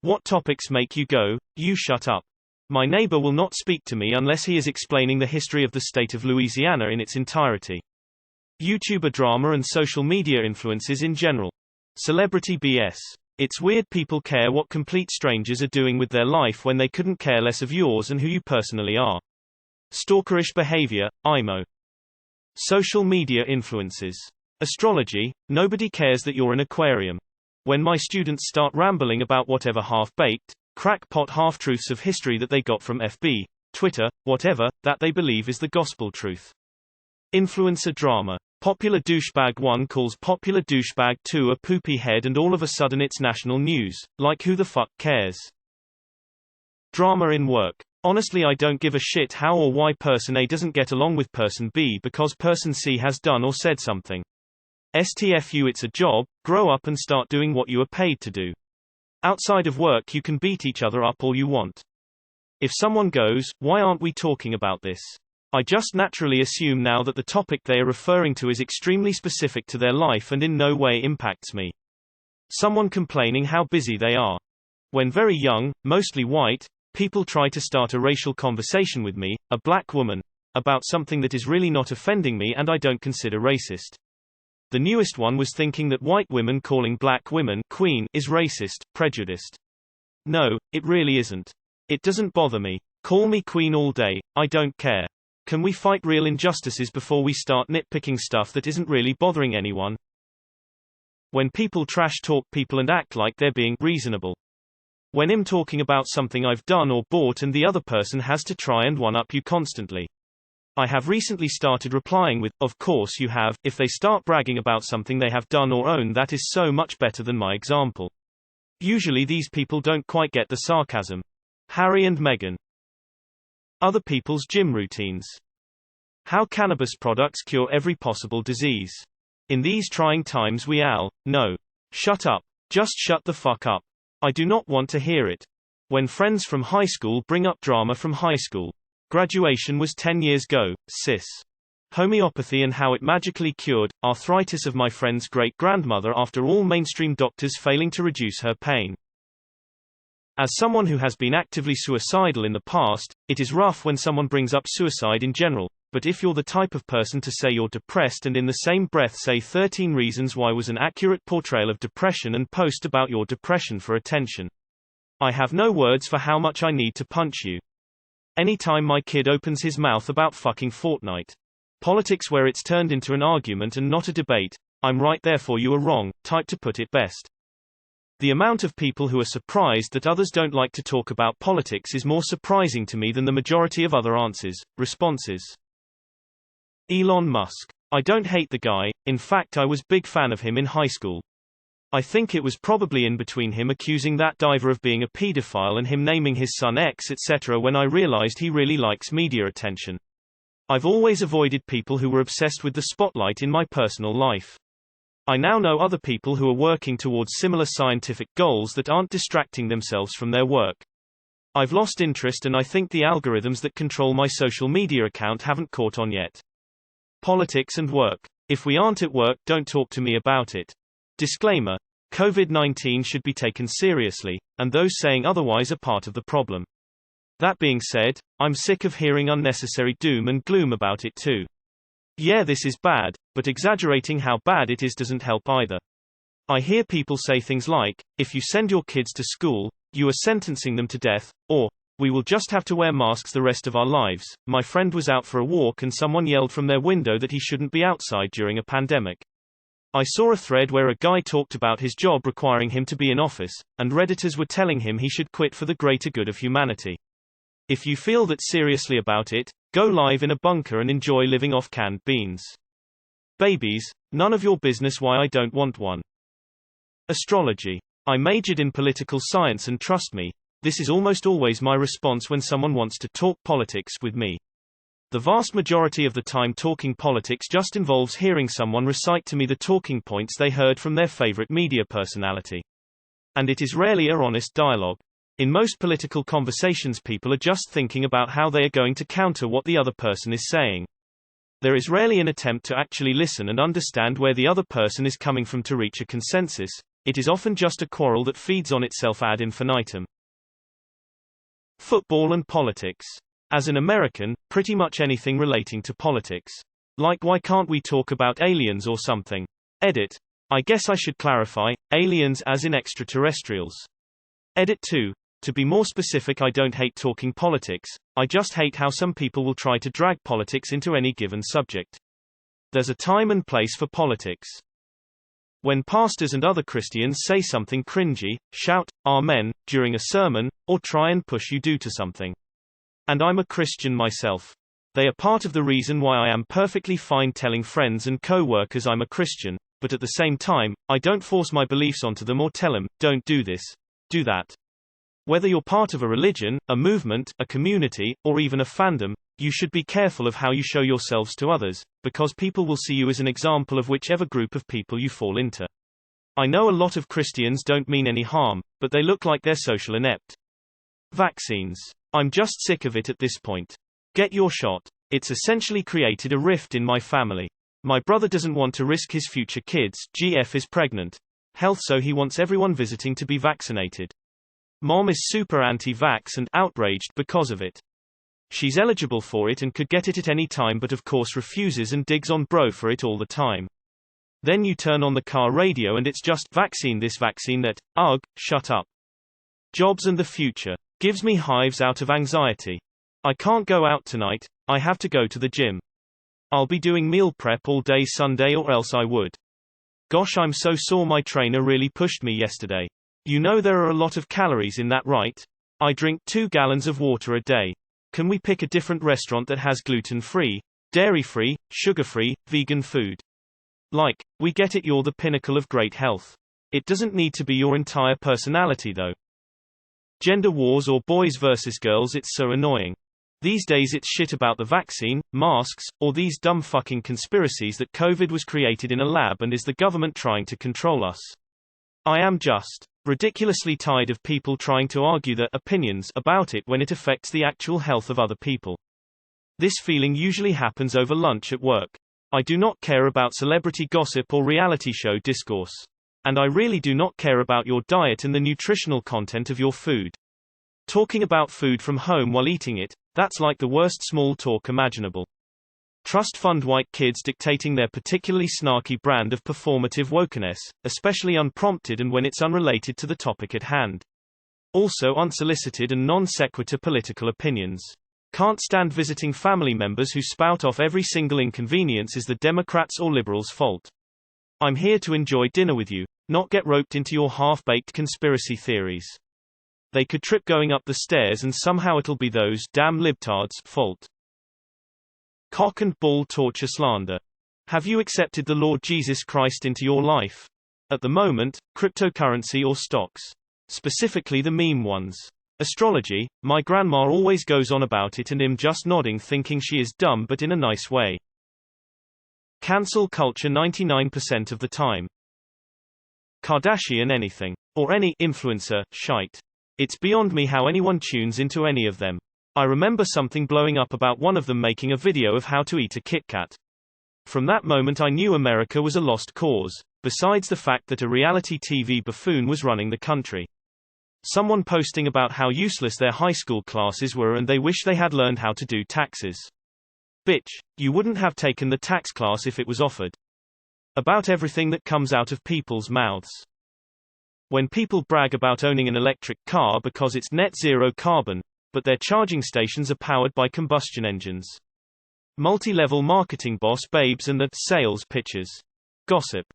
What topics make you go, "You shut up"? My neighbor will not speak to me unless he is explaining the history of the state of Louisiana in its entirety. YouTuber drama and social media influences in general. Celebrity BS. It's weird people care what complete strangers are doing with their life when they couldn't care less of yours and who you personally are. Stalkerish behavior, IMO. Social media influences. Astrology. Nobody cares that you're an Aquarium. When my students start rambling about whatever half-baked, crackpot half-truths of history that they got from FB, Twitter, whatever, that they believe is the gospel truth. Influencer drama. Popular douchebag 1 calls popular douchebag 2 a poopy head and all of a sudden it's national news, like who the fuck cares? Drama in work. Honestly, I don't give a shit how or why person A doesn't get along with person B because person C has done or said something. STFU, it's a job, grow up and start doing what you are paid to do. Outside of work you can beat each other up all you want. If someone goes, "Why aren't we talking about this?" I just naturally assume now that the topic they are referring to is extremely specific to their life and in no way impacts me. Someone complaining how busy they are. When very young, mostly white, people try to start a racial conversation with me, a black woman, about something that is really not offending me and I don't consider racist. The newest one was thinking that white women calling black women queen is racist, prejudiced. No, it really isn't. It doesn't bother me. Call me queen all day, I don't care. Can we fight real injustices before we start nitpicking stuff that isn't really bothering anyone? When people trash talk people and act like they're being reasonable. When I'm talking about something I've done or bought and the other person has to try and one-up you constantly. I have recently started replying with, "Of course you have," if they start bragging about something they have done or own that is so much better than my example. Usually these people don't quite get the sarcasm. Harry and Meghan. Other people's gym routines. How cannabis products cure every possible disease. In these trying times we all know. Shut up. Just shut the fuck up. I do not want to hear it. When friends from high school bring up drama from high school. Graduation was 10 years ago, sis. Homeopathy and how it magically cured arthritis of my friend's great-grandmother after all mainstream doctors failing to reduce her pain. As someone who has been actively suicidal in the past, it is rough when someone brings up suicide in general, but if you're the type of person to say you're depressed and in the same breath say 13 reasons why was an accurate portrayal of depression and post about your depression for attention. I have no words for how much I need to punch you. Anytime my kid opens his mouth about fucking Fortnite. Politics where it's turned into an argument and not a debate, "I'm right therefore you are wrong," type to put it best. The amount of people who are surprised that others don't like to talk about politics is more surprising to me than the majority of other responses. Elon Musk. I don't hate the guy, in fact I was big fan of him in high school. I think it was probably in between him accusing that diver of being a pedophile and him naming his son X etc. when I realized he really likes media attention. I've always avoided people who were obsessed with the spotlight in my personal life. I now know other people who are working towards similar scientific goals that aren't distracting themselves from their work. I've lost interest and I think the algorithms that control my social media account haven't caught on yet. Politics and work. If we aren't at work, don't talk to me about it. Disclaimer: COVID-19 should be taken seriously, and those saying otherwise are part of the problem. That being said, I'm sick of hearing unnecessary doom and gloom about it too. Yeah, this is bad, but exaggerating how bad it is doesn't help either. I hear people say things like, "If you send your kids to school, you are sentencing them to death," or, "We will just have to wear masks the rest of our lives." My friend was out for a walk and someone yelled from their window that he shouldn't be outside during a pandemic. I saw a thread where a guy talked about his job requiring him to be in office, and Redditors were telling him he should quit for the greater good of humanity. If you feel that seriously about it, go live in a bunker and enjoy living off canned beans. Babies, none of your business why I don't want one. Astrology. I majored in political science and trust me, this is almost always my response when someone wants to talk politics with me. The vast majority of the time talking politics just involves hearing someone recite to me the talking points they heard from their favorite media personality. And it is rarely a honest dialogue. In most political conversations people are just thinking about how they are going to counter what the other person is saying. There is rarely an attempt to actually listen and understand where the other person is coming from to reach a consensus. It is often just a quarrel that feeds on itself ad infinitum. Football and politics. As an American, pretty much anything relating to politics. Like, why can't we talk about aliens or something? Edit. I guess I should clarify, aliens as in extraterrestrials. Edit 2. To be more specific, I don't hate talking politics, I just hate how some people will try to drag politics into any given subject. There's a time and place for politics. When pastors and other Christians say something cringy, shout, Amen, during a sermon, or try and push you do to something. And I'm a Christian myself. They are part of the reason why I am perfectly fine telling friends and co-workers I'm a Christian, but at the same time, I don't force my beliefs onto them or tell them, don't do this, do that. Whether you're part of a religion, a movement, a community, or even a fandom, you should be careful of how you show yourselves to others, because people will see you as an example of whichever group of people you fall into. I know a lot of Christians don't mean any harm, but they look like they're social inept. Vaccines. I'm just sick of it at this point. Get your shot. It's essentially created a rift in my family. My brother doesn't want to risk his future kids, GF is pregnant. Health, so he wants everyone visiting to be vaccinated. Mom is super anti-vax and outraged because of it. She's eligible for it and could get it at any time, but of course refuses and digs on bro for it all the time. Then you turn on the car radio and it's just vaccine this, vaccine that. Ugh, shut up. Jobs and the future. Gives me hives out of anxiety. I can't go out tonight, I have to go to the gym. I'll be doing meal prep all day Sunday or else I would. Gosh, I'm so sore, my trainer really pushed me yesterday. You know there are a lot of calories in that, right? I drink 2 gallons of water a day. Can we pick a different restaurant that has gluten-free, dairy-free, sugar-free, vegan food? Like, we get it, you're the pinnacle of great health. It doesn't need to be your entire personality though. Gender wars or boys versus girls, it's so annoying. These days it's shit about the vaccine, masks, or these dumb fucking conspiracies that COVID was created in a lab and is the government trying to control us. I am just ridiculously tired of people trying to argue their opinions about it when it affects the actual health of other people. This feeling usually happens over lunch at work. I do not care about celebrity gossip or reality show discourse. And I really do not care about your diet and the nutritional content of your food. Talking about food from home while eating it, that's like the worst small talk imaginable. Trust fund white kids dictating their particularly snarky brand of performative wokeness, especially unprompted and when it's unrelated to the topic at hand. Also unsolicited and non sequitur political opinions. Can't stand visiting family members who spout off every single inconvenience is the Democrats' or liberals' fault. I'm here to enjoy dinner with you, not get roped into your half-baked conspiracy theories. They could trip going up the stairs and somehow it'll be those damn libtards' fault. Cock and ball torture slander. Have you accepted the Lord Jesus Christ into your life? At the moment, cryptocurrency or stocks. Specifically the meme ones. Astrology, my grandma always goes on about it and I'm just nodding thinking she is dumb but in a nice way. Cancel culture 99% of the time. Kardashian anything. Or any influencer shite. It's beyond me how anyone tunes into any of them. I remember something blowing up about one of them making a video of how to eat a Kit Kat. From that moment I knew America was a lost cause, besides the fact that a reality TV buffoon was running the country. Someone posting about how useless their high school classes were and they wish they had learned how to do taxes. Bitch, you wouldn't have taken the tax class if it was offered. About everything that comes out of people's mouths. When people brag about owning an electric car because it's net zero carbon, but their charging stations are powered by combustion engines. Multi-level marketing boss babes and the sales pitches. Gossip.